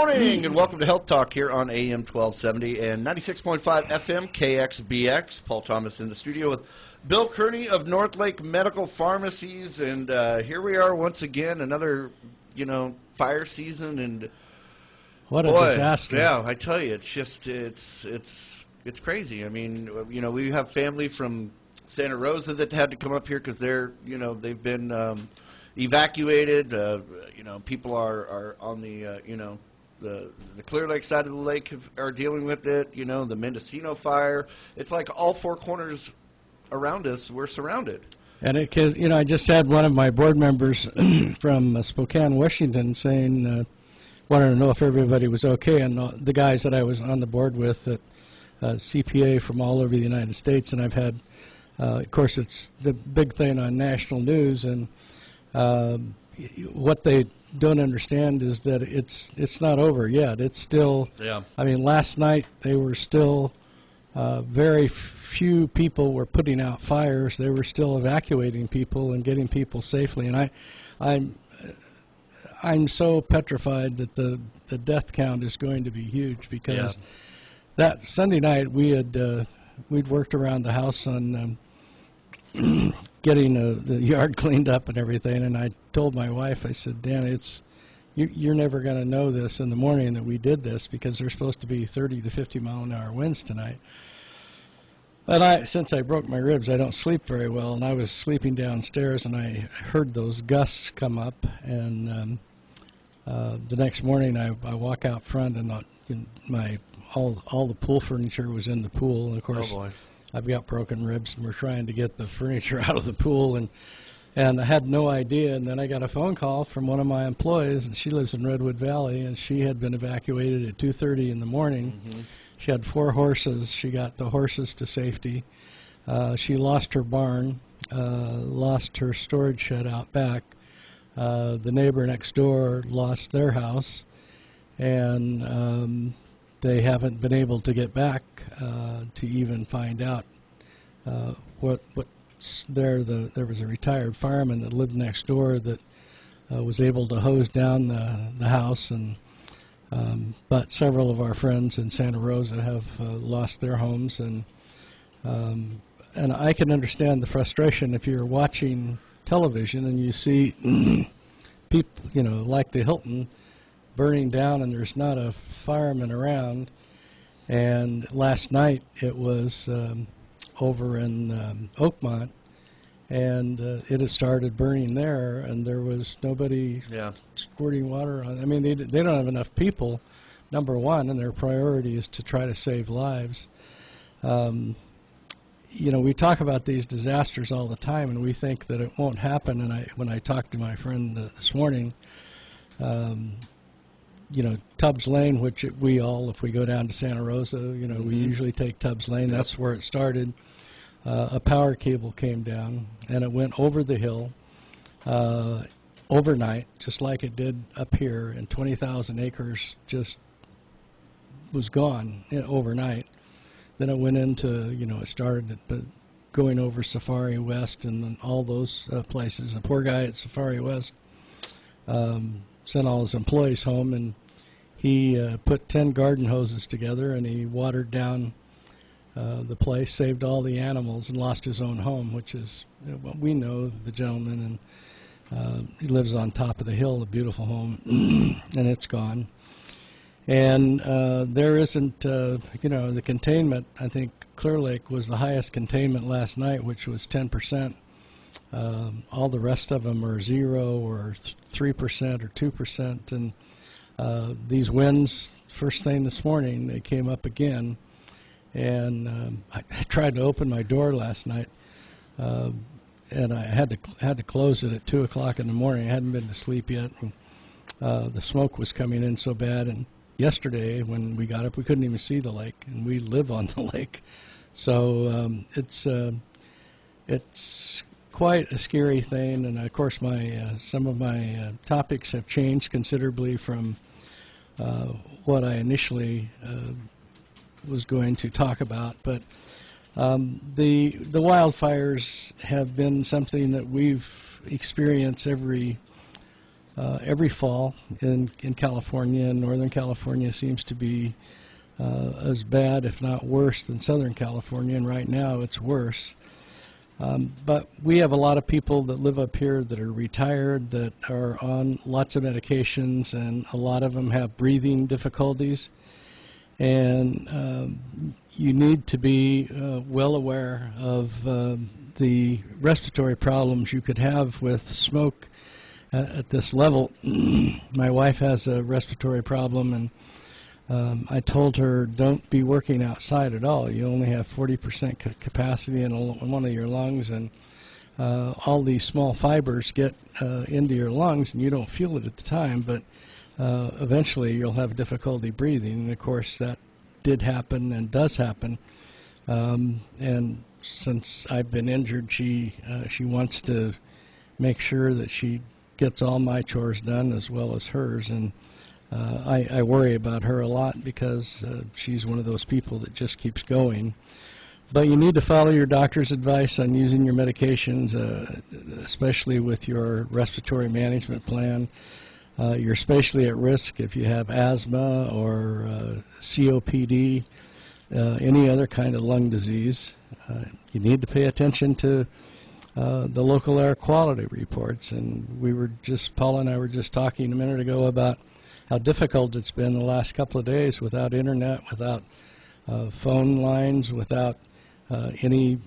morning, and welcome to Health Talk here on AM 1270 and 96.5 FM KXBX. Paul Thomas in the studio with Bill Kearney of Northlake Medical Pharmacies, and here we are once again, another, fire season, and what a disaster! Yeah, I tell you, it's just it's crazy. I mean, we have family from Santa Rosa that had to come up here because they're, they've been evacuated. People are on the, the Clear Lake side of the lake are dealing with it. The Mendocino fire. It's like all four corners around us, we're surrounded. And I just had one of my board members from Spokane, Washington, saying, wanted to know if everybody was okay, and the guys that I was on the board with at CPA from all over the United States, and I've had, of course, it's the big thing on national news, and what they don't understand is that it's not over yet. It's still, I mean, last night they were still, very few people were putting out fires. They were still evacuating people and getting people safely, and I'm so petrified that the death count is going to be huge, because that Sunday night we'd worked around the house on getting the yard cleaned up and everything, and I told my wife, I said, Dan, you're never going to know this in the morning that we did this, because there's supposed to be 30 to 50 mile an hour winds tonight. And since I broke my ribs, I don't sleep very well, and I was sleeping downstairs, and I heard those gusts come up, and the next morning I walk out front, and all the pool furniture was in the pool, and of course I've got broken ribs, and we're trying to get the furniture out of the pool, and I had no idea. And then I got a phone call from one of my employees, and she lives in Redwood Valley, and she had been evacuated at 2:30 in the morning. She had 4 horses. She got the horses to safety. She lost her barn, lost her storage shed out back. The neighbor next door lost their house, and they haven't been able to get back to even find out what's there. There was a retired fireman that lived next door that was able to hose down the house, and but several of our friends in Santa Rosa have lost their homes, and I can understand the frustration if you're watching television and you see people, like the Hilton, burning down, and there's not a fireman around. And last night it was over in Oakmont, and it had started burning there, and there was nobody squirting water on. I mean, they don't have enough people, number one, and their priority is to try to save lives. We talk about these disasters all the time, and we think that it won't happen. And when I talked to my friend this morning, Tubbs Lane, which if we go down to Santa Rosa, we usually take Tubbs Lane. That's where it started. A power cable came down, and it went over the hill overnight, just like it did up here, and 20,000 acres just was gone overnight. Then it went into, it started going over Safari West and all those places. The poor guy at Safari West sent all his employees home, and he put 10 garden hoses together, and he watered down the place, saved all the animals, and lost his own home, which is, we know the gentleman, and he lives on top of the hill, a beautiful home, and it's gone. And there isn't, the containment. I think Clear Lake was the highest containment last night, which was 10%. All the rest of them are 0 or 3% or 2%. And these winds, first thing this morning, they came up again. And I tried to open my door last night, and I had to close it at 2 o'clock in the morning. I hadn't been to sleep yet. And, the smoke was coming in so bad, and yesterday when we got up, we couldn't even see the lake, and we live on the lake. So it's quite a scary thing, and of course some of my topics have changed considerably from what I initially was going to talk about. But the wildfires have been something that we've experienced every every fall in California, and Northern California seems to be as bad, if not worse, than Southern California, and right now it's worse. But we have a lot of people that live up here that are retired, that are on lots of medications, and a lot of them have breathing difficulties. And you need to be well aware of the respiratory problems you could have with smoke at this level. My wife has a respiratory problem, and I told her, don't be working outside at all. You only have 40% capacity in one of your lungs, and all these small fibers get into your lungs, and you don't feel it at the time, but eventually you'll have difficulty breathing. And of course, that did happen and does happen. And since I've been injured, she wants to make sure that she gets all my chores done as well as hers, and I worry about her a lot because she's one of those people that just keeps going. But you need to follow your doctor's advice on using your medications, especially with your respiratory management plan. You're especially at risk if you have asthma or COPD, any other kind of lung disease. You need to pay attention to the local air quality reports. And Paula and I were just talking a minute ago about how difficult it's been the last couple of days without internet, without phone lines, without any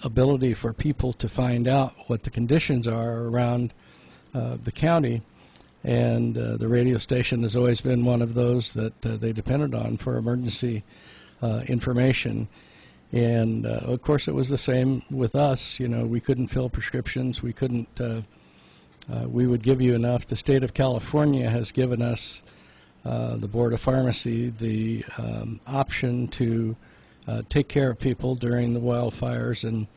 ability for people to find out what the conditions are around the county. And the radio station has always been one of those that they depended on for emergency information. And of course, it was the same with us. You know, we couldn't fill prescriptions. We couldn't. We would give you enough. The state of California has given us, the Board of Pharmacy, the option to take care of people during the wildfires. And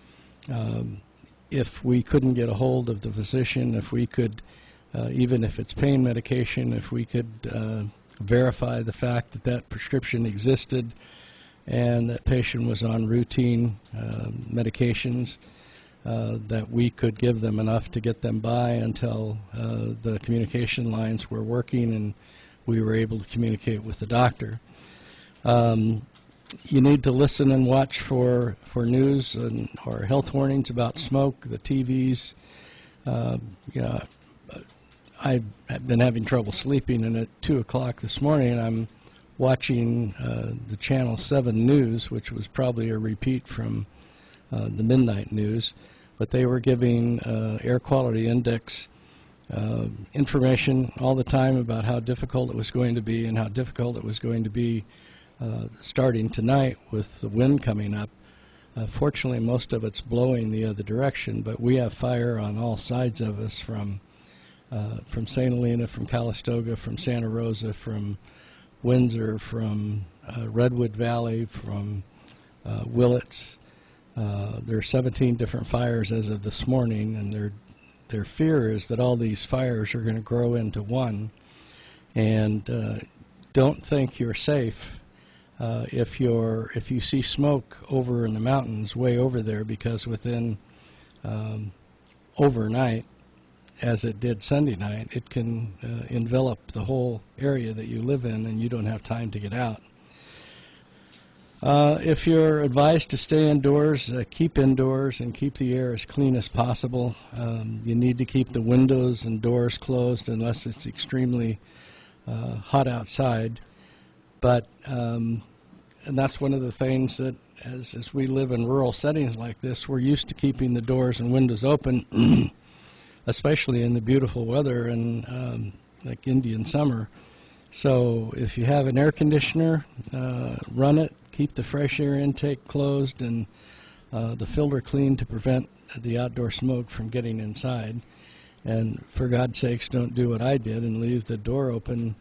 if we couldn't get a hold of the physician, if we could, even if it's pain medication, if we could verify the fact that that prescription existed and that patient was on routine medications, that we could give them enough to get them by until the communication lines were working and we were able to communicate with the doctor. You need to listen and watch for news or health warnings about smoke, the TVs. I've been having trouble sleeping, and at 2 o'clock this morning I'm watching the Channel 7 news, which was probably a repeat from the midnight news, but they were giving air quality index information all the time about how difficult it was going to be and how difficult it was going to be starting tonight with the wind coming up. Fortunately, most of it's blowing the other direction, but we have fire on all sides of us from St. Helena, from Calistoga, from Santa Rosa, from Windsor, from Redwood Valley, from Willits. There are 17 different fires as of this morning, and their fear is that all these fires are going to grow into one. And don't think you're safe if you see smoke over in the mountains, way over there, because within overnight, as it did Sunday night, it can envelop the whole area that you live in, and you don't have time to get out. If you're advised to stay indoors, keep indoors and keep the air as clean as possible. You need to keep the windows and doors closed unless it's extremely hot outside. But and that's one of the things that, as we live in rural settings like this, we're used to keeping the doors and windows open, especially in the beautiful weather and like Indian summer. So if you have an air conditioner, run it. Keep the fresh air intake closed and the filter clean to prevent the outdoor smoke from getting inside. And for God's sakes, don't do what I did and leave the door open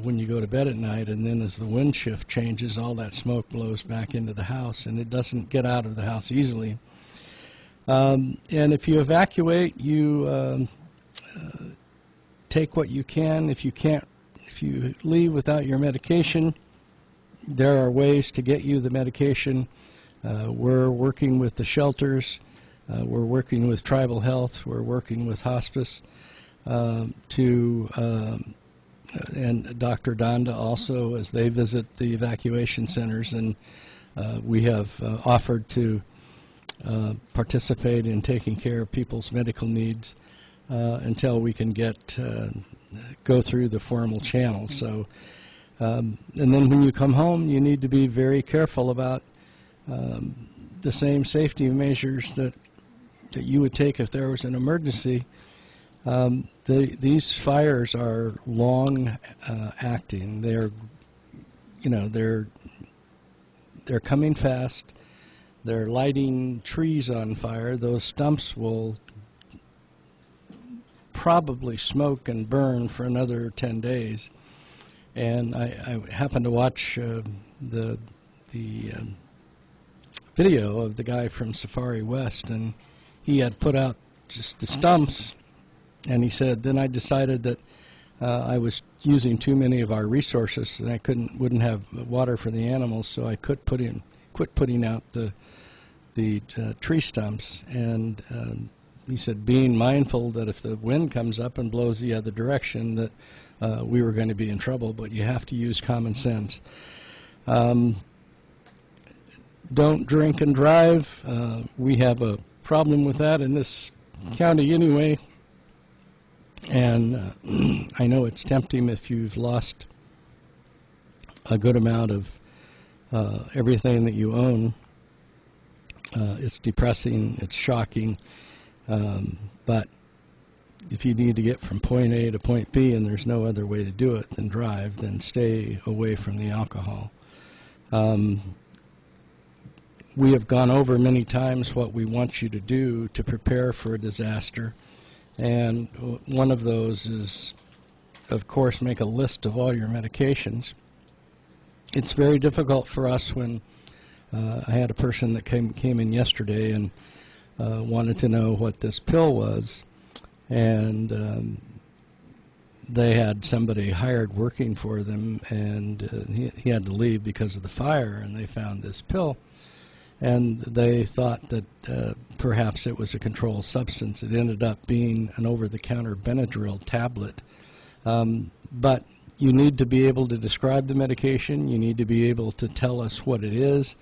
when you go to bed at night, and then as the wind shift changes, all that smoke blows back into the house, and it doesn't get out of the house easily. And if you evacuate, you take what you can. If you leave without your medication, there are ways to get you the medication. We're working with the shelters. We're working with tribal health. We're working with hospice. and Dr. Donda also, as they visit the evacuation centers, and we have offered to participate in taking care of people's medical needs until we can go through the formal channel. So, and then when you come home, you need to be very careful about the same safety measures that you would take if there was an emergency. These fires are long acting. They're coming fast. They're lighting trees on fire. Those stumps will probably smoke and burn for another 10 days. And I happened to watch the video of the guy from Safari West, and he had put out just the stumps, and he said, then I decided that I was using too many of our resources, and I wouldn't have water for the animals, so I quit putting out the tree stumps. And he said, being mindful that if the wind comes up and blows the other direction, that we were going to be in trouble, but you have to use common sense. Don't drink and drive. We have a problem with that in this county anyway. And I know it's tempting if you've lost a good amount of everything that you own. It's depressing, it's shocking, but if you need to get from point A to point B and there's no other way to do it than drive, then stay away from the alcohol. We have gone over many times what we want you to do to prepare for a disaster, and one of those is, of course, make a list of all your medications. It's very difficult for us when I had a person that came in yesterday and wanted to know what this pill was, and they had somebody hired working for them, and he had to leave because of the fire, and they found this pill. And they thought that perhaps it was a controlled substance. It ended up being an over-the-counter Benadryl tablet. But you need to be able to describe the medication. You need to be able to tell us what it is.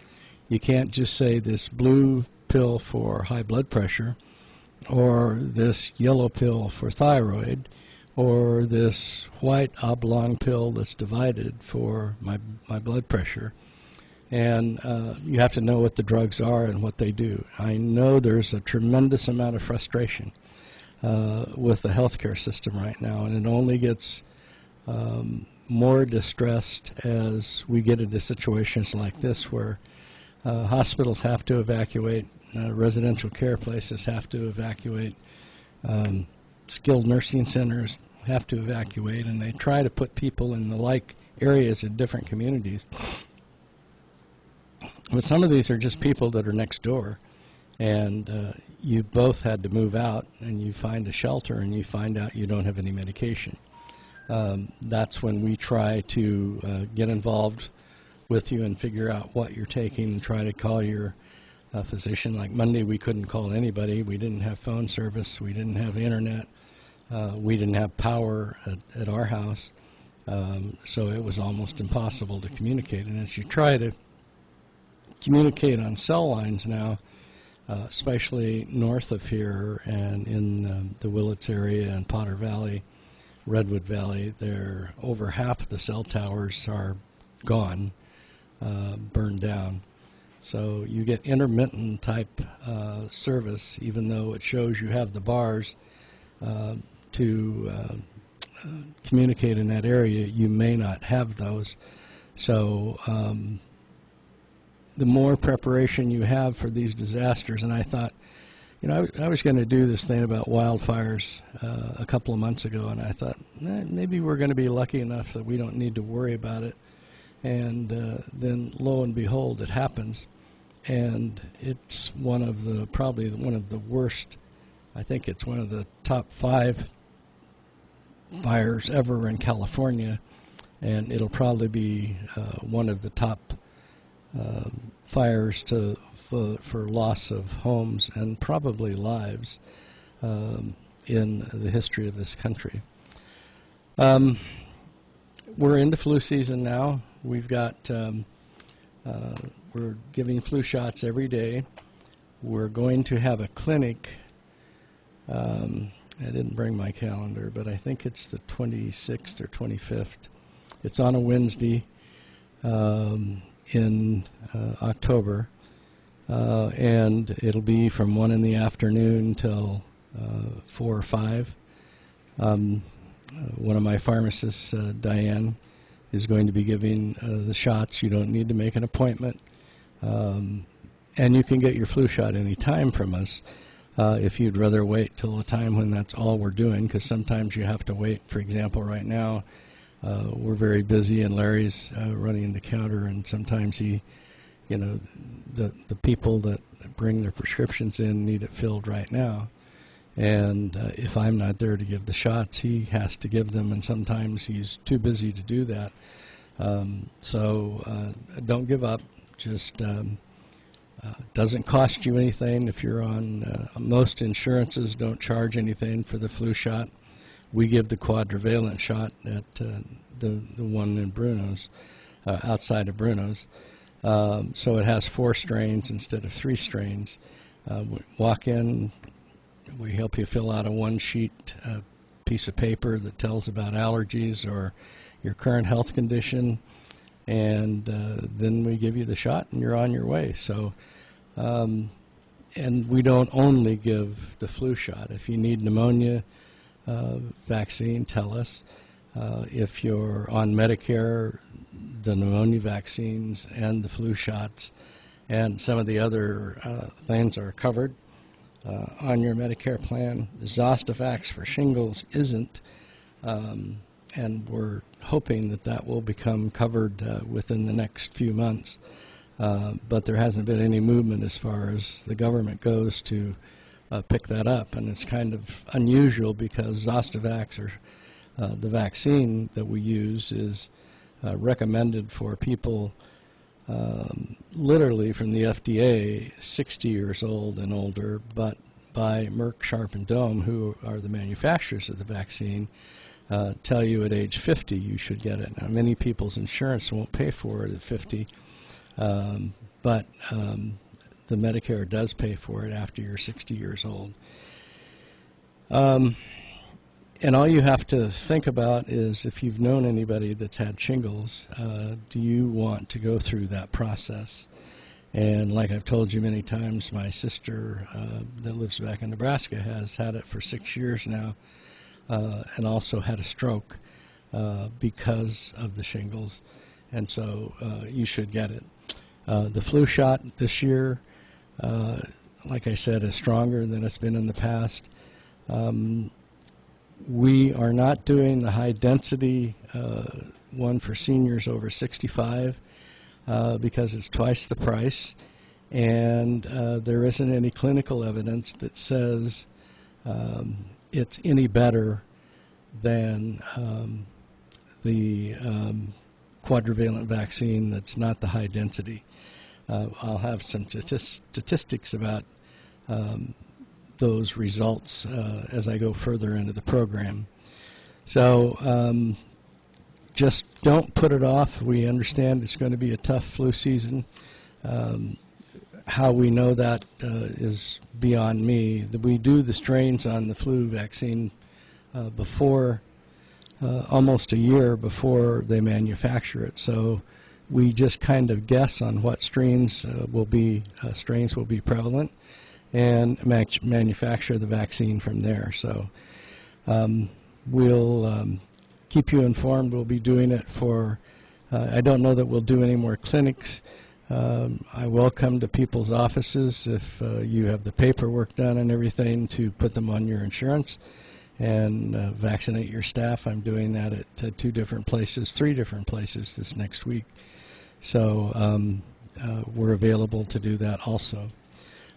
You can't just say this blue pill for high blood pressure, or this yellow pill for thyroid, or this white oblong pill that's divided for my blood pressure. And you have to know what the drugs are and what they do. I know there's a tremendous amount of frustration with the healthcare system right now, and it only gets more distressed as we get into situations like this where hospitals have to evacuate, residential care places have to evacuate, skilled nursing centers have to evacuate, and they try to put people in the like areas in different communities. But some of these are just people that are next door, and you both had to move out, and you find a shelter, and you find out you don't have any medication. That's when we try to get involved with you and figure out what you're taking and try to call your physician. Like Monday, we couldn't call anybody. We didn't have phone service. We didn't have internet. We didn't have power at our house, so it was almost impossible to communicate. And as you try to communicate on cell lines now, especially north of here and in the Willits area and Potter Valley, Redwood Valley, over half of the cell towers are gone, burned down. So you get intermittent type service, even though it shows you have the bars to communicate in that area. You may not have those. So the more preparation you have for these disasters, and I thought, I was going to do this thing about wildfires a couple of months ago, and I thought, maybe we're going to be lucky enough that we don't need to worry about it. And then lo and behold, it happens. And it's probably one of the worst. I think it's one of the top 5 fires ever in California, and it'll probably be one of the top fires for loss of homes and probably lives. in the history of this country. We're into flu season now. We've got we're giving flu shots every day. We're going to have a clinic. I didn't bring my calendar, but I think it's the 26th or 25th. It's on a Wednesday in October, and it'll be from 1 in the afternoon till 4 or 5. One of my pharmacists, Diane, is going to be giving the shots. You don't need to make an appointment. And you can get your flu shot any time from us if you'd rather wait till a time when that's all we're doing, because sometimes you have to wait. For example, right now, we're very busy, and Larry's running the counter, and sometimes he, you know, the people that bring their prescriptions in need it filled right now. And if I'm not there to give the shots, he has to give them, and sometimes he's too busy to do that. So don't give up. Just doesn't cost you anything if you're on. Most insurances don't charge anything for the flu shot. We give the quadrivalent shot at the one in Bruno's, outside of Bruno's. So it has 4 strains instead of 3 strains. Walk in. We help you fill out a 1-sheet piece of paper that tells about allergies or your current health condition, and then we give you the shot and you're on your way. So, and we don't only give the flu shot. If you need pneumonia vaccine, tell us. If you're on Medicare, the pneumonia vaccines and the flu shots and some of the other things are covered on your Medicare plan. Zostavax for shingles isn't, and we're hoping that that will become covered within the next few months. But there hasn't been any movement as far as the government goes to pick that up, and it's kind of unusual because Zostavax, or the vaccine that we use, is recommended for people literally from the FDA, 60 years old and older, but by Merck, Sharp, and Dohme, who are the manufacturers of the vaccine, tell you at age 50 you should get it. Now, many people's insurance won't pay for it at 50, but the Medicare does pay for it after you're 60 years old. And all you have to think about is, if you've known anybody that's had shingles, do you want to go through that process? And like I've told you many times, my sister that lives back in Nebraska has had it for 6 years now, and also had a stroke because of the shingles. And so you should get it. The flu shot this year, like I said, is stronger than it's been in the past. We are not doing the high-density one for seniors over 65 because it's twice the price, and there isn't any clinical evidence that says it's any better than the quadrivalent vaccine that's not the high-density. I'll have some statistics about those results as I go further into the program. So just don't put it off. We understand it's going to be a tough flu season. How we know that is beyond me. We do the strains on the flu vaccine before, almost a year before they manufacture it. So we just kind of guess on what strains will be prevalent, and manufacture the vaccine from there. So we'll keep you informed. We'll be doing it for, I don't know that we'll do any more clinics. I will come to people's offices if you have the paperwork done and everything to put them on your insurance and vaccinate your staff. I'm doing that at 3 different places this next week. So we're available to do that also.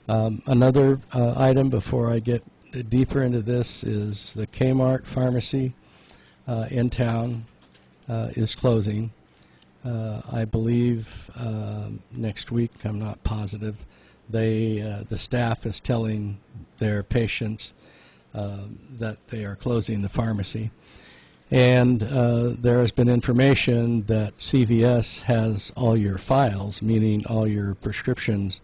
Another item before I get deeper into this is the Kmart pharmacy in town is closing. I believe next week. I'm not positive. The staff is telling their patients that they are closing the pharmacy. And there has been information that CVS has all your files, meaning all your prescriptions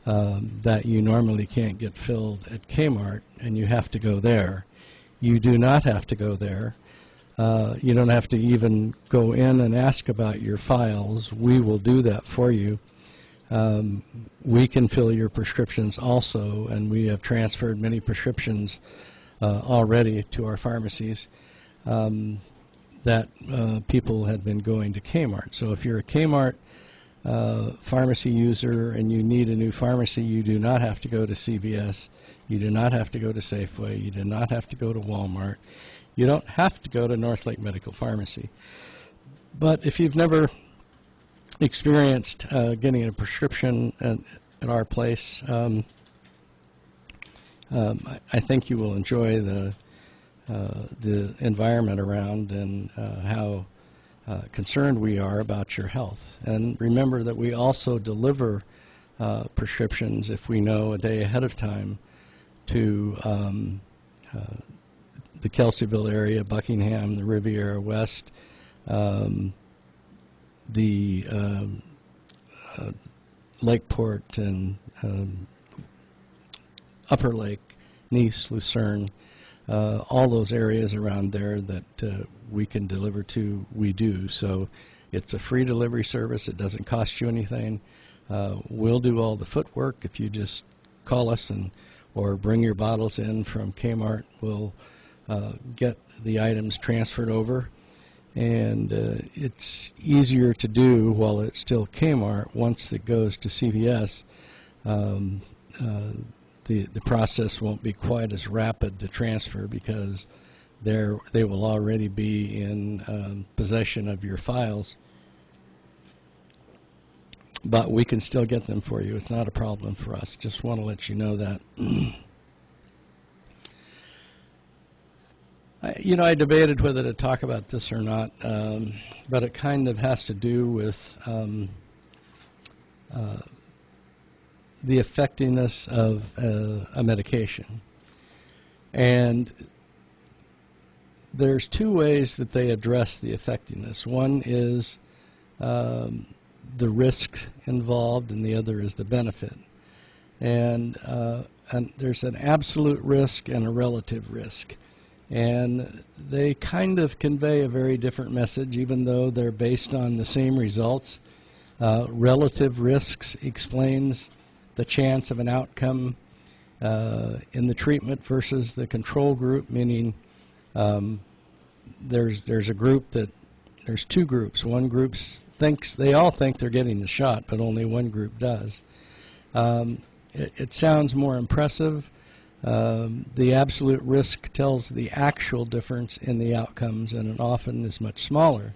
that you normally can't get filled at Kmart, and you have to go there. You do not have to go there. You don't have to even go in and ask about your files. We will do that for you. We can fill your prescriptions also, and we have transferred many prescriptions already to our pharmacies that people had been going to Kmart. So if you're a Kmart pharmacy user and you need a new pharmacy, you do not have to go to CVS. You do not have to go to Safeway. You do not have to go to Walmart. You don't have to go to Northlake Medical Pharmacy. But if you've never experienced getting a prescription at our place, I think you will enjoy the environment around and how concerned we are about your health. And remember that we also deliver prescriptions, if we know a day ahead of time, to the Kelseyville area, Buckingham, the Riviera West, the Lakeport and Upper Lake, Nice, Lucerne, all those areas around there that we can deliver to, we do. So it's a free delivery service. It doesn't cost you anything. We'll do all the footwork. If you just call us or bring your bottles in from Kmart, we'll get the items transferred over. And it's easier to do while it's still Kmart. Once it goes to CVS, the process won't be quite as rapid to transfer because they will already be in possession of your files. But we can still get them for you. It's not a problem for us. Just want to let you know that. I debated whether to talk about this or not, but it kind of has to do with the effectiveness of a medication. And there's two ways that they address the effectiveness. One is the risk involved, and the other is the benefit. And there's an absolute risk and a relative risk. And they kind of convey a very different message, even though they're based on the same results. Relative risks explains the chance of an outcome in the treatment versus the control group, meaning there's two groups. One group they all think they're getting the shot, but only one group does. It sounds more impressive. The absolute risk tells the actual difference in the outcomes, and it often is much smaller.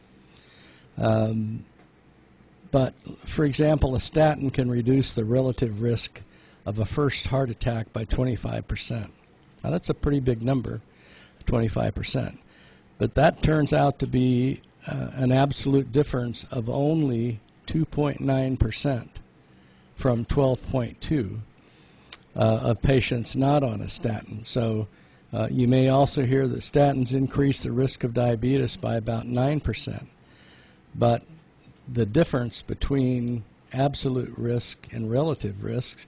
But, for example, a statin can reduce the relative risk of a first heart attack by 25%. Now, that's a pretty big number, 25%. But that turns out to be an absolute difference of only 2.9% from 12.2%. Of patients not on a statin. So you may also hear that statins increase the risk of diabetes by about 9%. But the difference between absolute risk and relative risk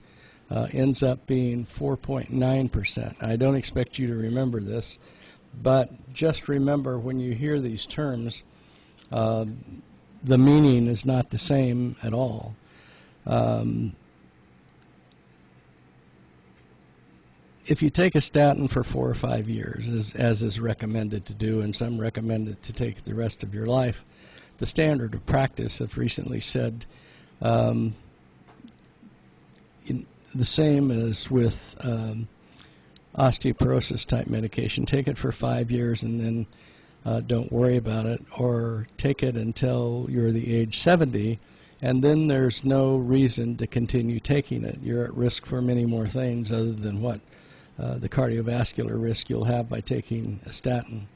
ends up being 4.9%. I don't expect you to remember this, but just remember when you hear these terms, the meaning is not the same at all. If you take a statin for 4 or 5 years, as is recommended to do, and some recommend it to take the rest of your life, the standard of practice have recently said the same as with osteoporosis type medication. Take it for 5 years and then don't worry about it, or take it until you're the age 70, and then there's no reason to continue taking it. You're at risk for many more things other than what the cardiovascular risk you'll have by taking a statin.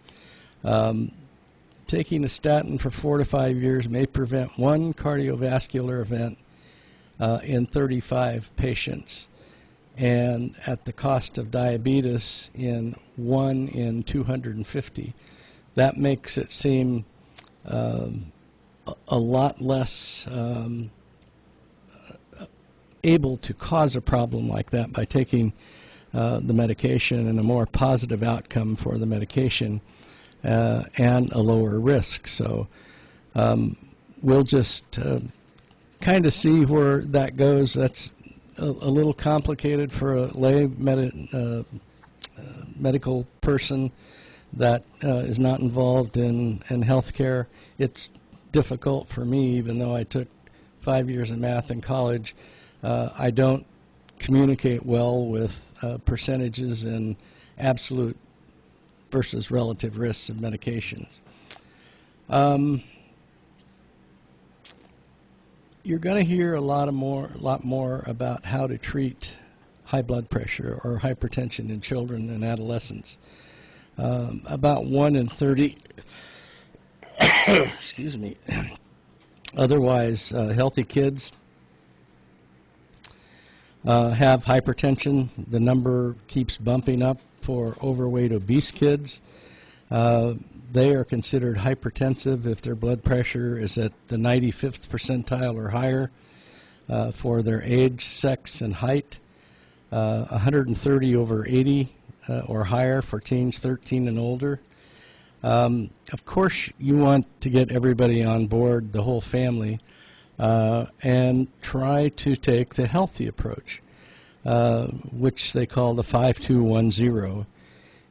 Taking a statin for 4 to 5 years may prevent one cardiovascular event in 35 patients. and at the cost of diabetes in 1 in 250. That makes it seem a lot less able to cause a problem like that by taking the medication, and a more positive outcome for the medication and a lower risk. So we'll just kind of see where that goes. That's a little complicated for a lay medical person that is not involved in healthcare. It's difficult for me, even though I took 5 years of math in college. I don't communicate well with percentages and absolute versus relative risks of medications. You're going to hear a lot more about how to treat high blood pressure or hypertension in children and adolescents. About 1 in 30 excuse me, otherwise healthy kids have hypertension. The number keeps bumping up for overweight, obese kids. They are considered hypertensive if their blood pressure is at the 95th percentile or higher for their age, sex, and height. 130 over 80 or higher for teens 13 and older. Of course, you want to get everybody on board, the whole family, and try to take the healthy approach, which they call the 5-2-1-0.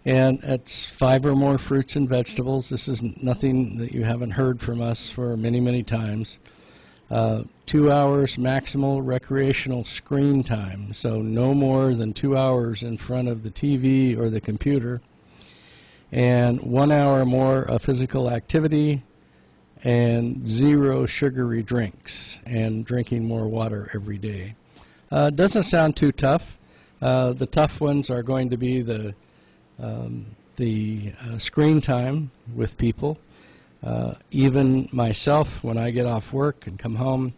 And it's 5 or more fruits and vegetables. This is nothing that you haven't heard from us for many, many times. 2 hours maximal recreational screen time, so no more than 2 hours in front of the TV or the computer. And 1 hour more of physical activity, and 0 sugary drinks, and drinking more water every day. Doesn't sound too tough. The tough ones are going to be the screen time with people. Even myself, when I get off work and come home,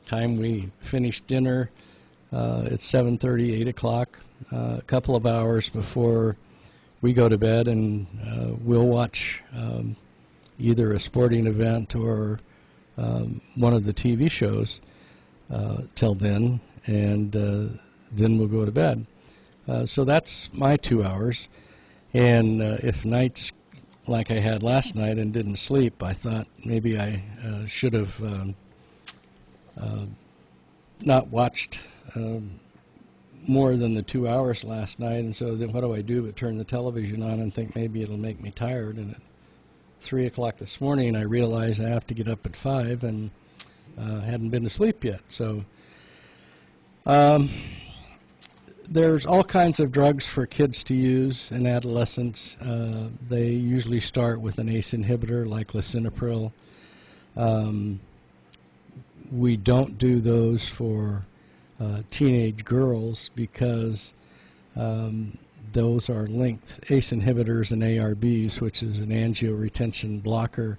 time we finish dinner, it's 7:30, 8 o'clock, a couple of hours before we go to bed, and we'll watch either a sporting event or one of the TV shows till then, and then we'll go to bed. So that's my 2 hours. And if nights like I had last night and didn't sleep, I thought maybe I should have not watched more than the 2 hours last night. And so then what do I do but turn the television on and think maybe it'll make me tired. And at 3 o'clock this morning I realized I have to get up at 5 and hadn't been to sleep yet. So there's all kinds of drugs for kids to use in adolescence. They usually start with an ACE inhibitor like lisinopril. We don't do those for teenage girls because those are linked. ACE inhibitors and ARBs, which is an angioretention blocker,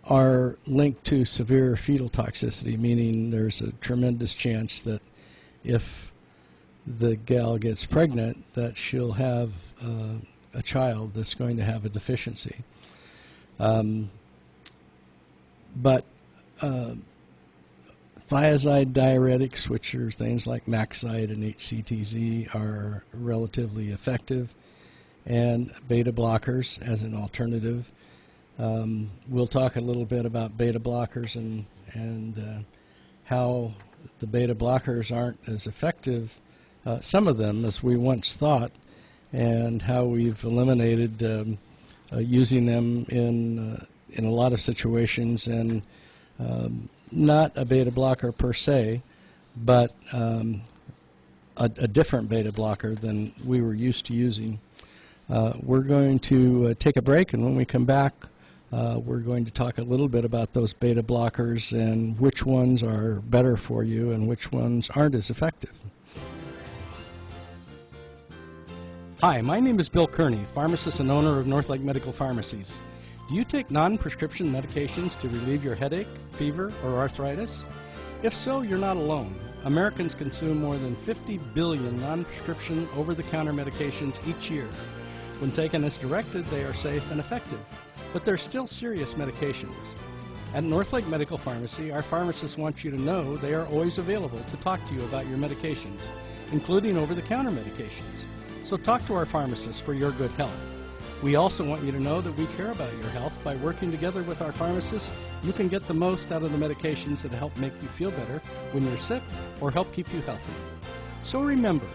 are linked to severe fetal toxicity, meaning there's a tremendous chance that if the gal gets pregnant, that she'll have a child that's going to have a deficiency. But thiazide diuretics, which are things like Maxide and HCTZ, are relatively effective, and beta blockers as an alternative. We'll talk a little bit about beta blockers and how the beta blockers aren't as effective, some of them, as we once thought, and how we've eliminated using them in a lot of situations, and not a beta blocker per se, but a different beta blocker than we were used to using. We're going to take a break, and when we come back, we're going to talk a little bit about those beta blockers and which ones are better for you and which ones aren't as effective. Hi, my name is Bill Kearney, pharmacist and owner of North Lake Medical Pharmacies. Do you take non-prescription medications to relieve your headache, fever, or arthritis? If so, you're not alone. Americans consume more than 50 billion non-prescription over-the-counter medications each year. When taken as directed, they are safe and effective, but they're still serious medications. At Northlake Medical Pharmacy, our pharmacists want you to know they are always available to talk to you about your medications, including over-the-counter medications. So talk to our pharmacists for your good health. We also want you to know that we care about your health. By working together with our pharmacists, you can get the most out of the medications that help make you feel better when you're sick or help keep you healthy. So remember,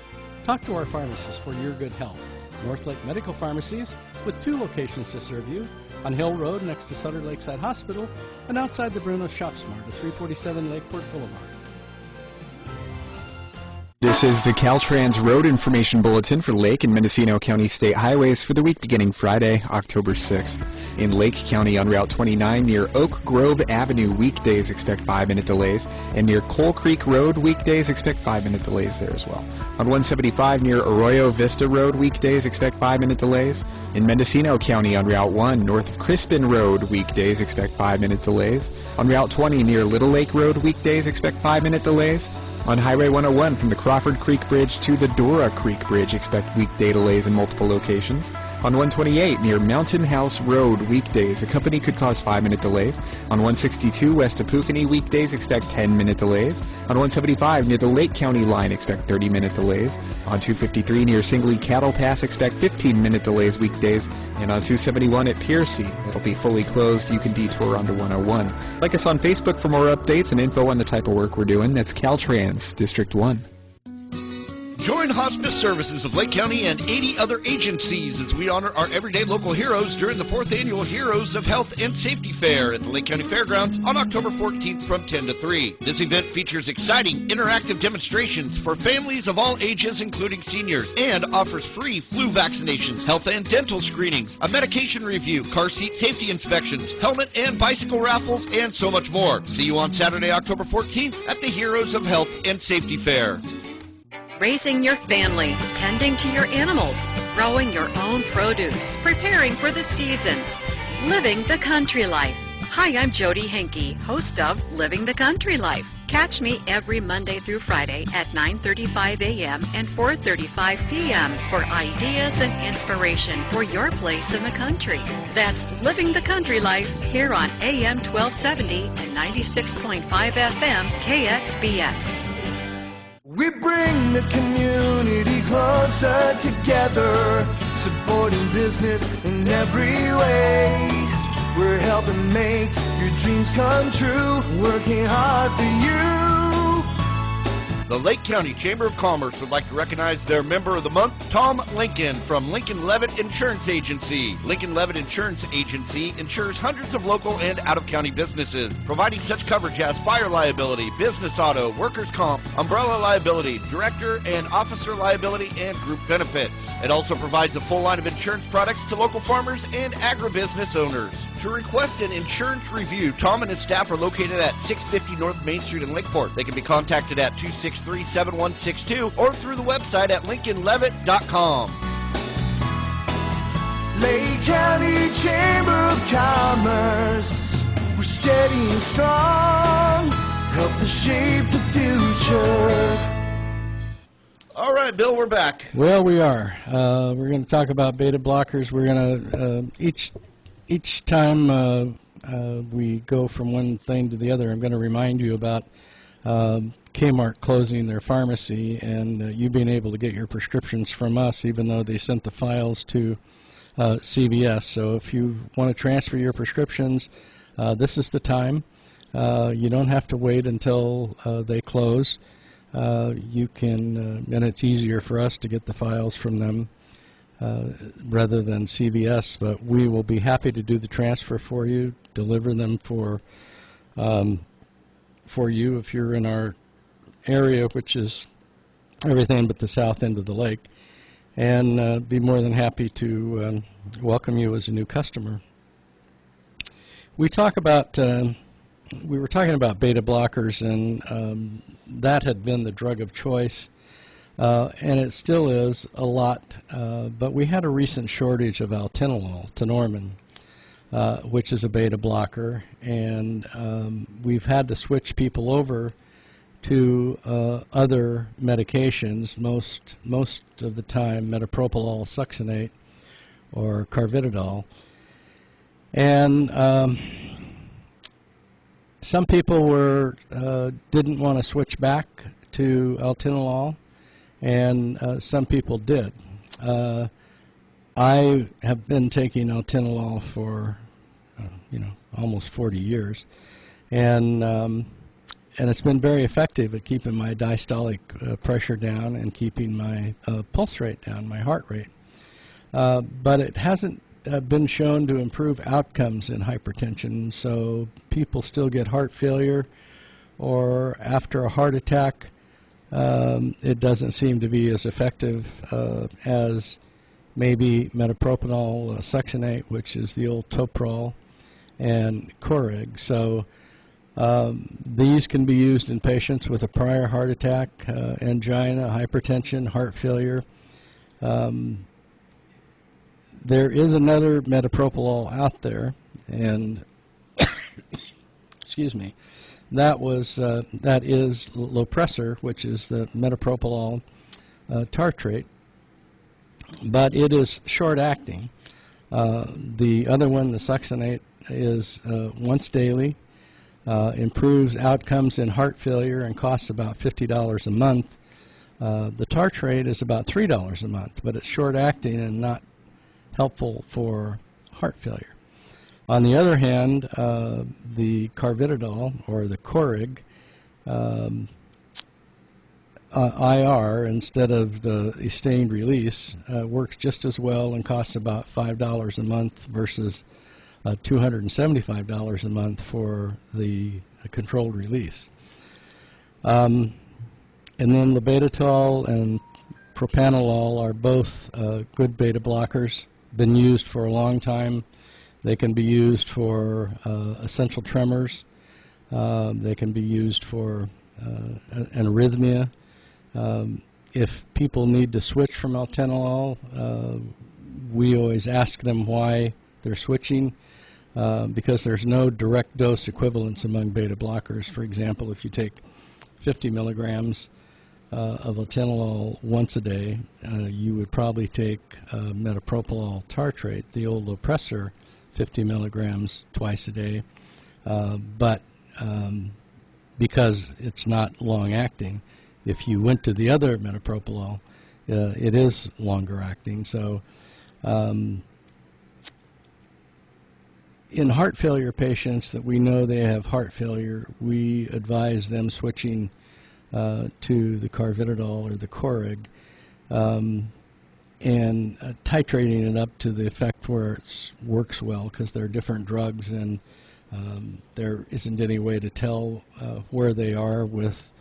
talk to our pharmacists for your good health. Northlake Medical Pharmacies, with 2 locations to serve you, on Hill Road next to Sutter Lakeside Hospital, and outside the Bruno Shop Smart at 347 Lakeport Boulevard. This is the Caltrans Road Information Bulletin for Lake and Mendocino County State Highways for the week beginning Friday, October 6th. In Lake County on Route 29 near Oak Grove Avenue, weekdays expect 5-minute delays, and near Coal Creek Road, weekdays expect 5-minute delays there as well. On 175 near Arroyo Vista Road, weekdays expect 5-minute delays. In Mendocino County on Route 1 north of Crispin Road, weekdays expect 5-minute delays. On Route 20 near Little Lake Road, weekdays expect 5-minute delays. On Highway 101 from the Crawford Creek Bridge to the Dora Creek Bridge, expect weekday delays in multiple locations. On 128 near Mountain House Road, weekdays, a company could cause 5-minute delays. On 162 west of Pukini, weekdays, expect 10-minute delays. On 175 near the Lake County line, expect 30-minute delays. On 253 near Singley Cattle Pass, expect 15-minute delays weekdays. And on 271 at Piercy, it'll be fully closed. You can detour onto 101. Like us on Facebook for more updates and info on the type of work we're doing. That's Caltrans, District 1. Join Hospice Services of Lake County and 80 other agencies as we honor our everyday local heroes during the 4th Annual Heroes of Health and Safety Fair at the Lake County Fairgrounds on October 14th from 10 to 3. This event features exciting interactive demonstrations for families of all ages, including seniors, and offers free flu vaccinations, health and dental screenings, a medication review, car seat safety inspections, helmet and bicycle raffles, and so much more. See you on Saturday, October 14th at the Heroes of Health and Safety Fair. Raising your family, tending to your animals, growing your own produce, preparing for the seasons, living the country life. Hi, I'm Jody Henke, host of Living the Country Life. Catch me every Monday through Friday at 9:35 a.m. and 4:35 p.m. for ideas and inspiration for your place in the country. That's Living the Country Life here on AM 1270 and 96.5 FM KXBX. We bring the community closer together, supporting business in every way. We're helping make your dreams come true, working hard for you. The Lake County Chamber of Commerce would like to recognize their member of the month, Tom Lincoln from Lincoln Levitt Insurance Agency. Lincoln Levitt Insurance Agency insures hundreds of local and out-of-county businesses, providing such coverage as fire liability, business auto, workers' comp, umbrella liability, director and officer liability, and group benefits. It also provides a full line of insurance products to local farmers and agribusiness owners. To request an insurance review, Tom and his staff are located at 650 North Main Street in Lakeport. They can be contacted at 263-7162 or through the website at lincolnlevitt.com. Lake County Chamber of Commerce, we're steady and strong, helping shape the future. All right, Bill, we're back. Well, we are. We're going to talk about beta blockers. We're going to each time we go from one thing to the other, I'm going to remind you about Kmart closing their pharmacy and you being able to get your prescriptions from us, even though they sent the files to CVS. So if you want to transfer your prescriptions, this is the time. You don't have to wait until they close. You can, and it's easier for us to get the files from them rather than CVS, but we will be happy to do the transfer for you, deliver them for you if you're in our area, which is everything but the south end of the lake, and be more than happy to welcome you as a new customer. We talk about we were talking about beta blockers, and that had been the drug of choice, and it still is a lot, but we had a recent shortage of altenolol, Tenormin, which is a beta blocker, and we've had to switch people over to other medications, most of the time metoprolol succinate or carvedilol. And some people didn't want to switch back to altenolol, and some people did. I have been taking altenolol for almost 40 years, and it's been very effective at keeping my diastolic pressure down and keeping my pulse rate down, my heart rate. But it hasn't been shown to improve outcomes in hypertension, so people still get heart failure, or after a heart attack, it doesn't seem to be as effective as maybe metoprolol succinate, which is the old Toprol, and Coreg. So these can be used in patients with a prior heart attack, angina, hypertension, heart failure. There is another metoprolol out there, and excuse me, that is Lopressor, which is the metoprolol tartrate, but it is short-acting. The other one, the succinate, is once daily, improves outcomes in heart failure and costs about $50 a month. The tartrate is about $3 a month, but it's short-acting and not helpful for heart failure. On the other hand, the carvedilol, or the Coreg, IR instead of the sustained release, works just as well and costs about $5 a month versus $275 a month for the controlled release. And then labetalol and propranolol are both good beta blockers, been used for a long time. They can be used for essential tremors. They can be used for an arrhythmia. If people need to switch from altenolol, we always ask them why they're switching, because there's no direct dose equivalence among beta blockers. For example, if you take 50 milligrams of altenolol once a day, you would probably take metoprolol tartrate, the old Lopressor, 50 milligrams twice a day, but because it's not long-acting, if you went to the other metoprolol, it is longer-acting. So in heart failure patients that we know they have heart failure, we advise them switching to the carvedilol or the Coreg, and titrating it up to the effect where it works well, because they're different drugs, and there isn't any way to tell where they are with,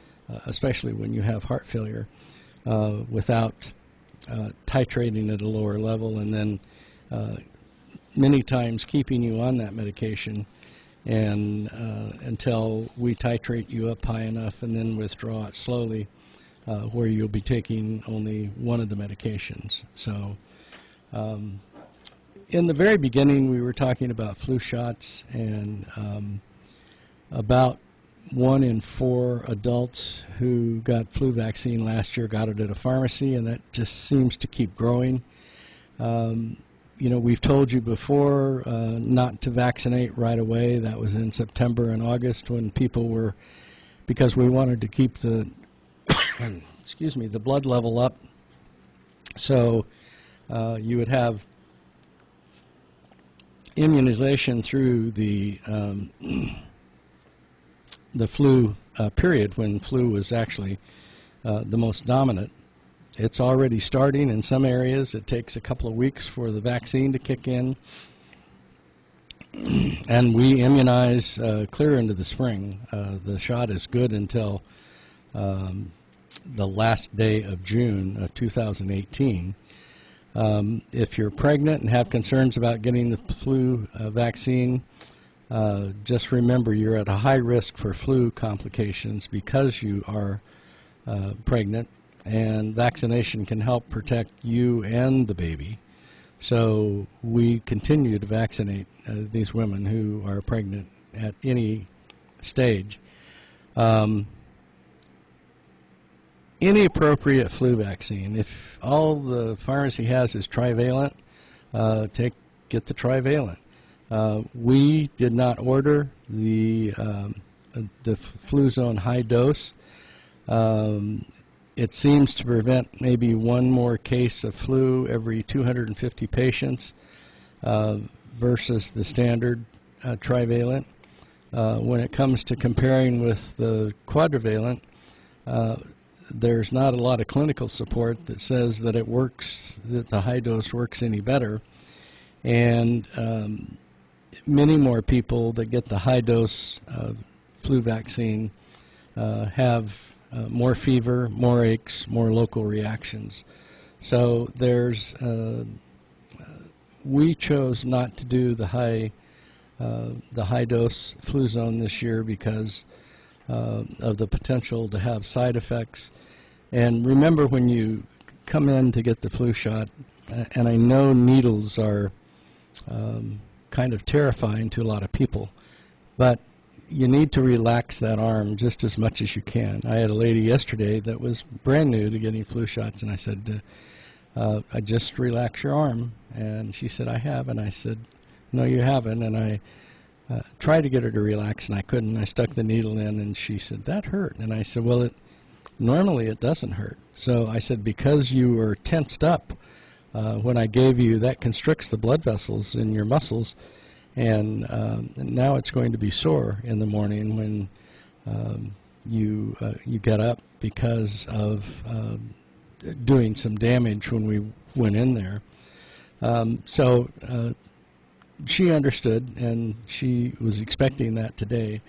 especially when you have heart failure, without titrating at a lower level, and then many times keeping you on that medication and until we titrate you up high enough and then withdraw it slowly, where you'll be taking only one of the medications. So in the very beginning we were talking about flu shots, and about 1 in 4 adults who got flu vaccine last year got it at a pharmacy, and that just seems to keep growing. We've told you before not to vaccinate right away. That was in September and August when people were, because we wanted to keep the excuse me, the blood level up, so you would have immunization through the flu period, when flu was actually the most dominant. It's already starting in some areas. It takes a couple of weeks for the vaccine to kick in, and we immunize clear into the spring. The shot is good until the last day of June of 2018. If you're pregnant and have concerns about getting the flu vaccine, just remember you're at a high risk for flu complications because you are pregnant, and vaccination can help protect you and the baby. So we continue to vaccinate these women who are pregnant at any stage. any appropriate flu vaccine. If all the pharmacy has is trivalent, get the trivalent. We did not order the Fluzone high dose. It seems to prevent maybe one more case of flu every 250 patients versus the standard trivalent. When it comes to comparing with the quadrivalent, there's not a lot of clinical support that says that it works, that the high dose works any better. And many more people that get the high dose flu vaccine have more fever, more aches, more local reactions. So there's, we chose not to do the high dose Fluzone this year because of the potential to have side effects. And remember, when you come in to get the flu shot, and I know needles are kind of terrifying to a lot of people, but you need to relax that arm just as much as you can. I had a lady yesterday that was brand new to getting flu shots, and I said, I just relax your arm. And she said, I have. And I said, no, you haven't. And I tried to get her to relax, and I couldn't. I stuck the needle in, and she said, that hurt. And I said, well, normally it doesn't hurt. So I said, because you were tensed up when I gave you, that constricts the blood vessels in your muscles, and now it's going to be sore in the morning when you get up because of doing some damage when we went in there. So she understood, and she was expecting that today,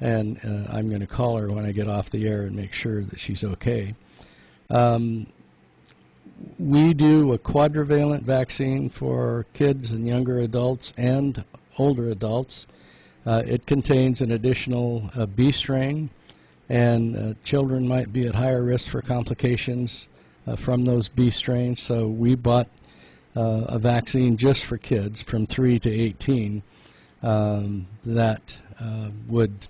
and I'm going to call her when I get off the air and make sure that she's okay. We do a quadrivalent vaccine for kids and younger adults and older adults. It contains an additional B strain, and children might be at higher risk for complications from those B strains. So we bought a vaccine just for kids from 3 to 18 that would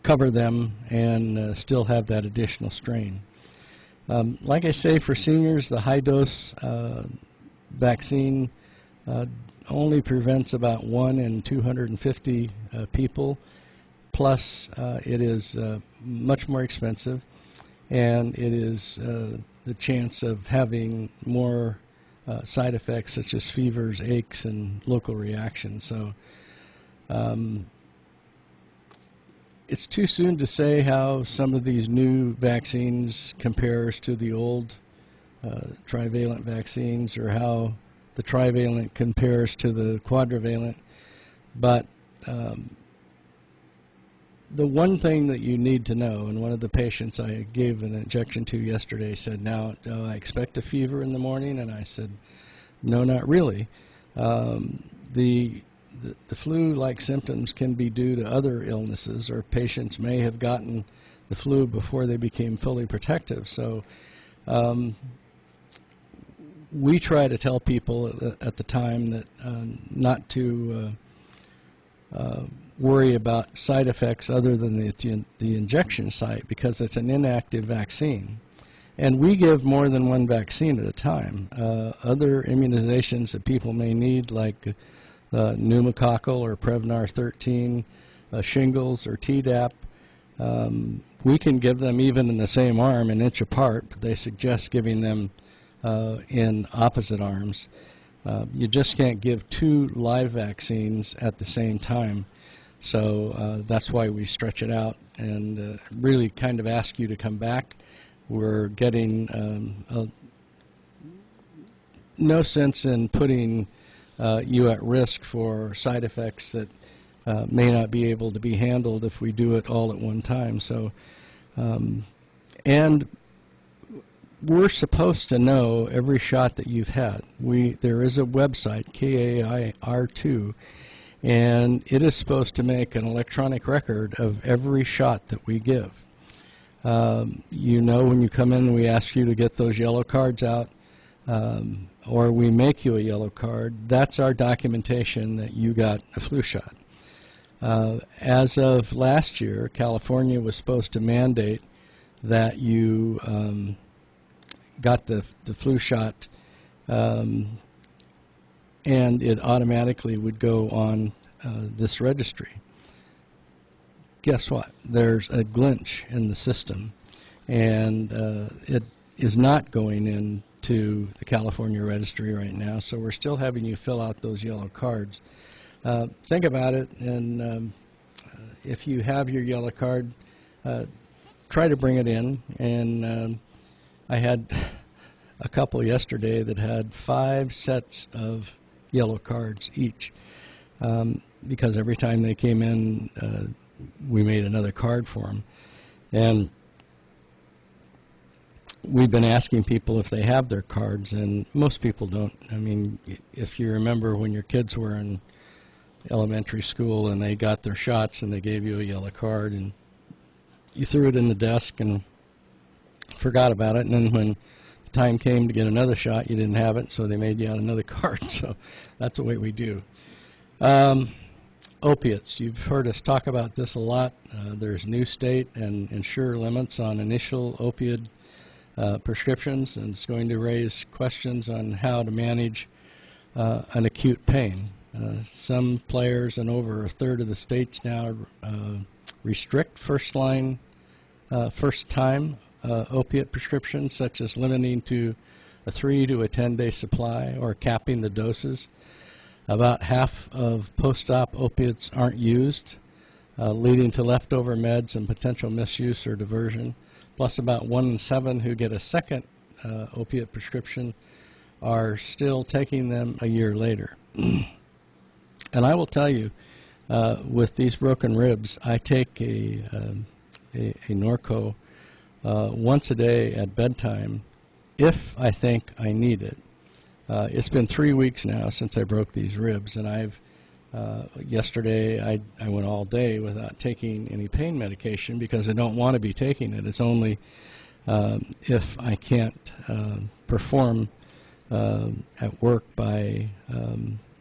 cover them and still have that additional strain. Like I say, for seniors, the high dose vaccine only prevents about 1 in 250 people, plus it is much more expensive, and it is the chance of having more side effects such as fevers, aches, and local reactions. So it's too soon to say how some of these new vaccines compares to the old trivalent vaccines, or how the trivalent compares to the quadrivalent. But the one thing that you need to know, and one of the patients I gave an injection to yesterday said, now, do I expect a fever in the morning? And I said, no, not really. The flu-like symptoms can be due to other illnesses, or patients may have gotten the flu before they became fully protective. So we try to tell people at the time that not to worry about side effects other than the injection site, because it's an inactive vaccine. And we give more than one vaccine at a time. Other immunizations that people may need, like pneumococcal or Prevnar 13, shingles or Tdap, we can give them even in the same arm, an inch apart, but they suggest giving them in opposite arms. You just can't give 2 live vaccines at the same time. So that's why we stretch it out and really kind of ask you to come back. We're getting no sense in putting you at risk for side effects that may not be able to be handled if we do it all at one time. So, and we're supposed to know every shot that you've had. There is a website, KAIR2, and it is supposed to make an electronic record of every shot that we give. You know, when you come in, we ask you to get those yellow cards out, or we make you a yellow card. That's our documentation that you got a flu shot. As of last year, California was supposed to mandate that you got the flu shot, and it automatically would go on this registry. Guess what? There's a glitch in the system, and it is not going into the California registry right now, so we're still having you fill out those yellow cards. Think about it, and if you have your yellow card, try to bring it in. And I had a couple yesterday that had 5 sets of yellow cards each, because every time they came in, we made another card for them. And we've been asking people if they have their cards, and most people don't. I mean, if you remember when your kids were in elementary school and they got their shots and they gave you a yellow card and you threw it in the desk and forgot about it, and then when the time came to get another shot, you didn't have it, so they made you out another card. So that's the way we do. Opiates. You've heard us talk about this a lot. There's new state and insurer limits on initial opioid prescriptions, and it's going to raise questions on how to manage an acute pain. Some players in over a third of the states now restrict first-time opiate prescriptions, such as limiting to a 3 to a 10-day supply or capping the doses. About half of post-op opiates aren't used, leading to leftover meds and potential misuse or diversion. Plus, about 1 in 7 who get a second opiate prescription are still taking them a year later. And I will tell you, with these broken ribs, I take a Norco once a day at bedtime if I think I need it. It's been 3 weeks now since I broke these ribs, and yesterday I went all day without taking any pain medication because I don't want to be taking it. It's only if I can't perform at work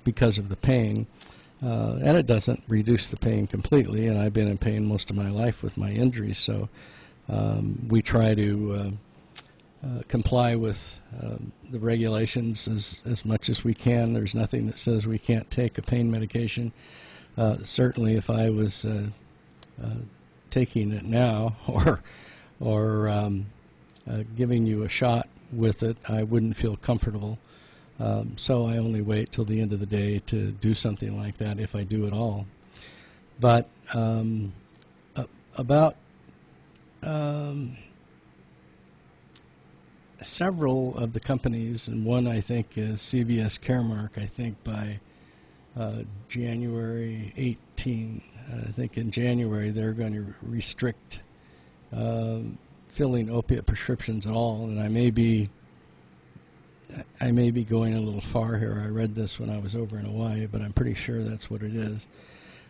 because of the pain, and it doesn't reduce the pain completely, and I've been in pain most of my life with my injuries, so we try to comply with the regulations as much as we can. There's nothing that says we can't take a pain medication. Certainly if I was taking it now or giving you a shot with it, I wouldn't feel comfortable. So I only wait till the end of the day to do something like that, if I do at all. But about several of the companies, and one I think is CVS Caremark, I think by January 18, I think in January they're going to restrict filling opiate prescriptions at all, and I may be going a little far here. I read this when I was over in Hawaii, but I'm pretty sure that's what it is.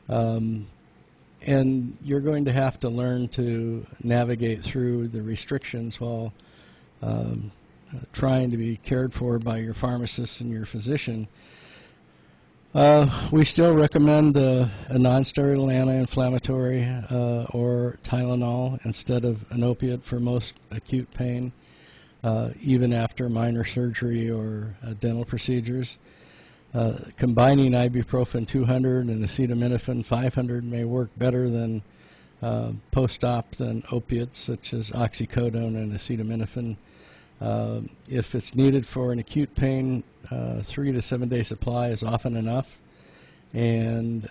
And you're going to have to learn to navigate through the restrictions while trying to be cared for by your pharmacist and your physician. We still recommend a non-steroidal anti-inflammatory or Tylenol instead of an opiate for most acute pain, even after minor surgery or dental procedures. Combining ibuprofen 200 and acetaminophen 500 may work better than post-op than opiates such as oxycodone and acetaminophen. If it's needed for an acute pain, 3 to 7 day supply is often enough, and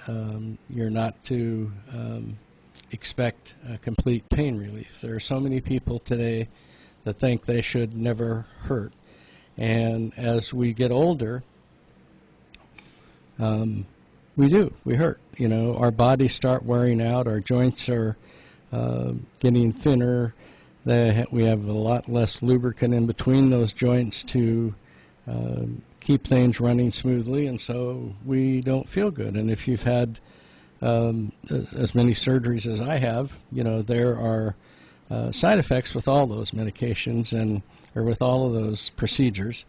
you're not to expect complete pain relief. There are so many people today that think they should never hurt, and as we get older, we hurt. You know, our bodies start wearing out, our joints are getting thinner, we have a lot less lubricant in between those joints to keep things running smoothly, and so we don't feel good. And if you've had as many surgeries as I have, you know, there are side effects with all those medications or with all of those procedures,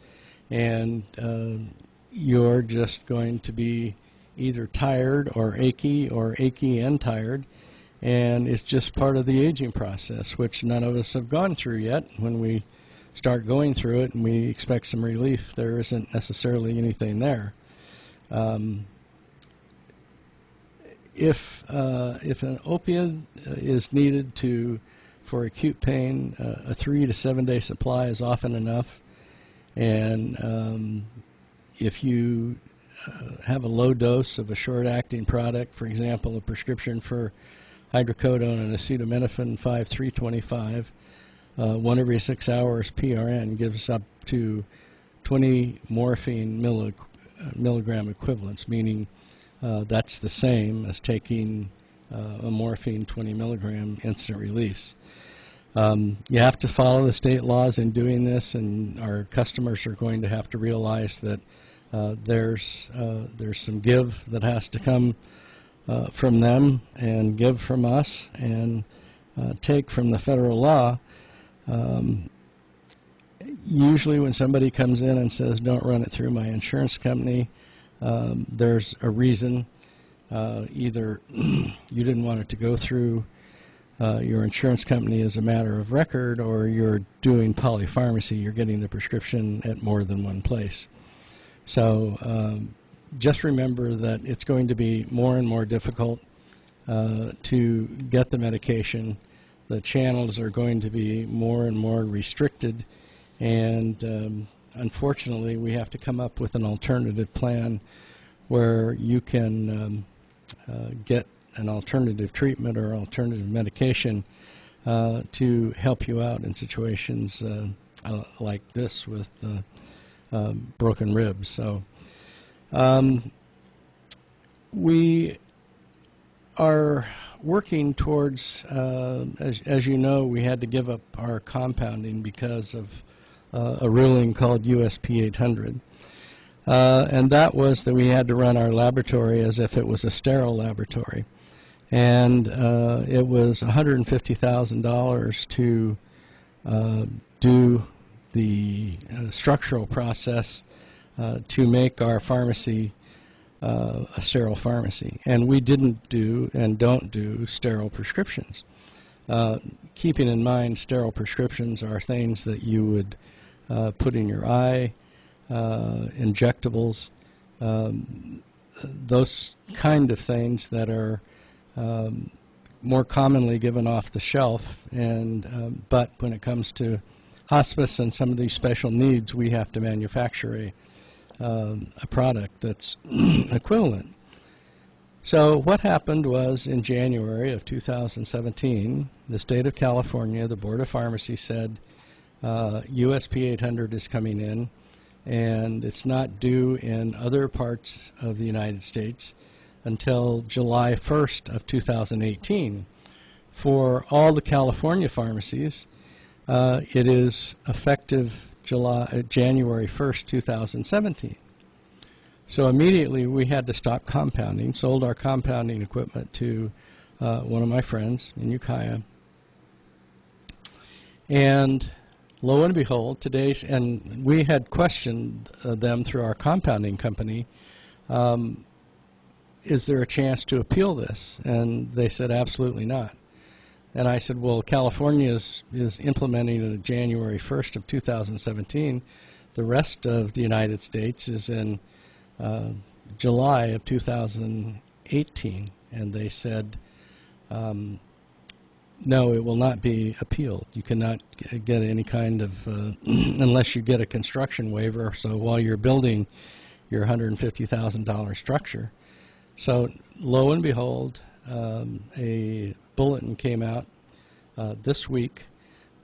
and you're just going to be either tired or achy and tired, And it's just part of the aging process, which none of us have gone through yet. When we start going through it and we expect some relief, there isn't necessarily anything there. If an opioid is needed for acute pain, a 3 to 7 day supply is often enough. And if you have a low dose of a short-acting product, for example, a prescription for hydrocodone and acetaminophen 5-325, 1 every 6 hours PRN gives up to 20 morphine milligram equivalents, meaning that's the same as taking a morphine 20 milligram instant release. You have to follow the state laws in doing this, and our customers are going to have to realize that there's some give that has to come from them and give from us and take from the federal law. Usually when somebody comes in and says, don't run it through my insurance company, there's a reason. Either you didn't want it to go through your insurance company as a matter of record, or you're doing polypharmacy, you're getting the prescription at more than one place. So just remember that it's going to be more and more difficult to get the medication. The channels are going to be more and more restricted, and unfortunately we have to come up with an alternative plan where you can get an alternative treatment or alternative medication to help you out in situations like this with broken ribs. So we are working towards, as you know, we had to give up our compounding because of a ruling called USP 800. And that was that we had to run our laboratory as if it was a sterile laboratory. And it was $150,000 to do the structural process to make our pharmacy a sterile pharmacy. And we didn't do and don't do sterile prescriptions. Keeping in mind, sterile prescriptions are things that you would put in your eye, injectables, those kind of things that are more commonly given off the shelf. And but when it comes to hospice and some of these special needs, we have to manufacture a product that's equivalent. So what happened was, in January of 2017, the state of California, the Board of Pharmacy said USP 800 is coming in, and it's not due in other parts of the United States until July 1st of 2018. For all the California pharmacies, it is effective January 1st, 2017. So immediately we had to stop compounding, sold our compounding equipment to one of my friends in Ukiah. And lo and behold, and we had questioned them through our compounding company, is there a chance to appeal this? And they said absolutely not. And I said, well, California is implementing it January 1st of 2017. The rest of the United States is in July of 2018. And they said, no, it will not be appealed. You cannot get any kind of, unless you get a construction waiver, so while you're building your $150,000 structure. So lo and behold, a bulletin came out this week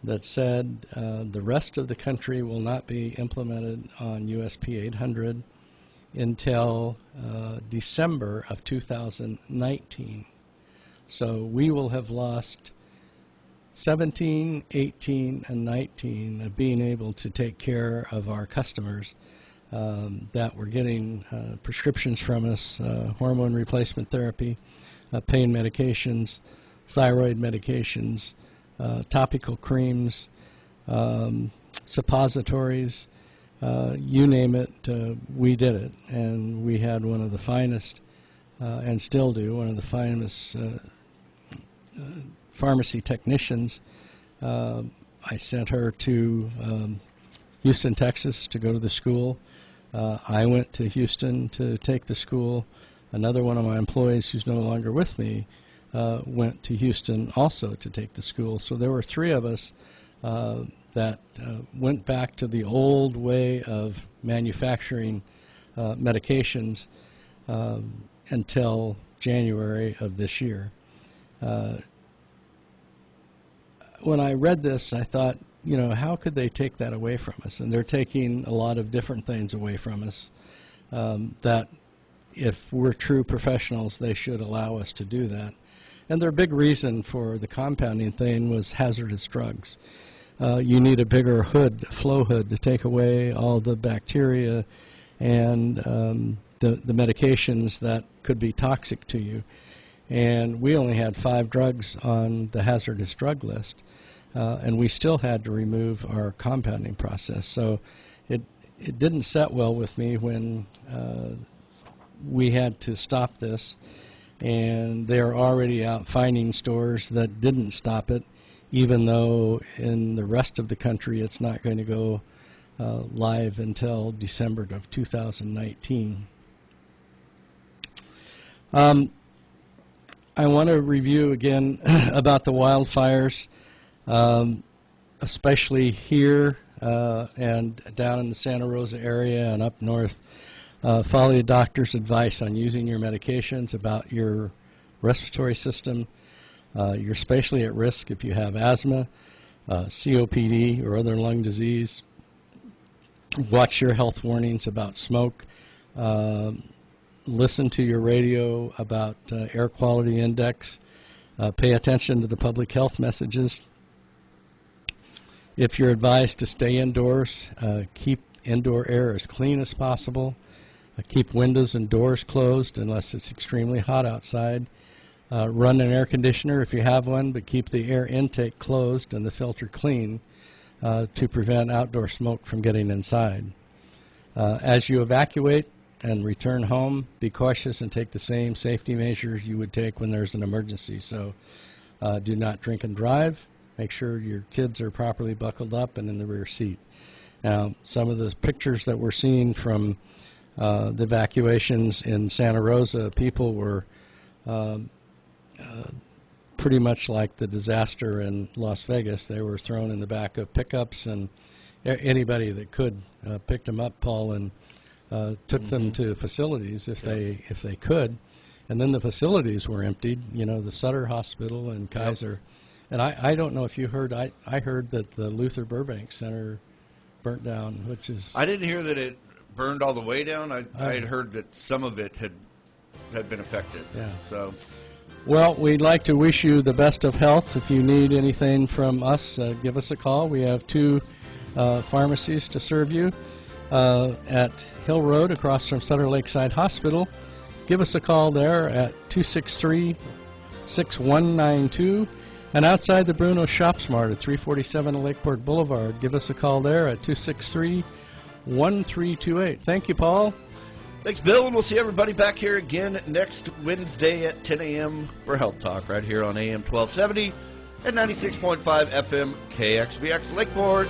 that said the rest of the country will not be implemented on USP 800 until December of 2019. So we will have lost 17, 18, and 19 of being able to take care of our customers that were getting prescriptions from us, hormone replacement therapy, pain medications, thyroid medications, topical creams, suppositories, you name it, we did it. And we had one of the finest, and still do, one of the finest pharmacy technicians. I sent her to Houston, Texas to go to the school. I went to Houston to take the school. Another one of my employees who's no longer with me went to Houston also to take the school. So there were 3 of us that went back to the old way of manufacturing medications until January of this year. When I read this, I thought, you know, how could they take that away from us? And they're taking a lot of different things away from us that if we're true professionals, they should allow us to do that. And their big reason for the compounding thing was hazardous drugs. You need a bigger hood, flow hood, to take away all the bacteria and the medications that could be toxic to you. And we only had 5 drugs on the hazardous drug list, and we still had to remove our compounding process. So it didn't set well with me when we had to stop this, and they're already out finding stores that didn't stop it, even though in the rest of the country it's not going to go live until December of 2019. I want to review again about the wildfires, especially here and down in the Santa Rosa area and up north. Follow your doctor's advice on using your medications, about your respiratory system. You're especially at risk if you have asthma, COPD, or other lung disease. Watch your health warnings about smoke. Listen to your radio about air quality index. Pay attention to the public health messages. If you're advised to stay indoors, keep indoor air as clean as possible. Keep windows and doors closed unless it's extremely hot outside. Run an air conditioner if you have one, but keep the air intake closed and the filter clean to prevent outdoor smoke from getting inside. As you evacuate and return home, be cautious and take the same safety measures you would take when there's an emergency. So do not drink and drive. Make sure your kids are properly buckled up and in the rear seat. Now, some of the pictures that we're seeing from the evacuations in Santa Rosa, people were pretty much like the disaster in Las Vegas. They were thrown in the back of pickups, and anybody that could picked them up, Paul, and took them to facilities if they could. And then the facilities were emptied, you know, the Sutter Hospital and Kaiser. And I don't know if you heard, I heard that the Luther Burbank Center burnt down, which is... I didn't hear that it burned all the way down. I had heard that some of it had been affected. Yeah. So, well, we'd like to wish you the best of health. If you need anything from us, give us a call. We have 2 pharmacies to serve you at Hill Road across from Sutter Lakeside Hospital. Give us a call there at 263-6192. And outside the Bruno Shop Smart at 347 Lakeport Boulevard, give us a call there at 263-1328. Thank you, Paul. thanks, Bill, and we'll see everybody back here again next Wednesday at 10 a.m. for Health Talk right here on AM 1270 and 96.5 FM KXVX Lakeport.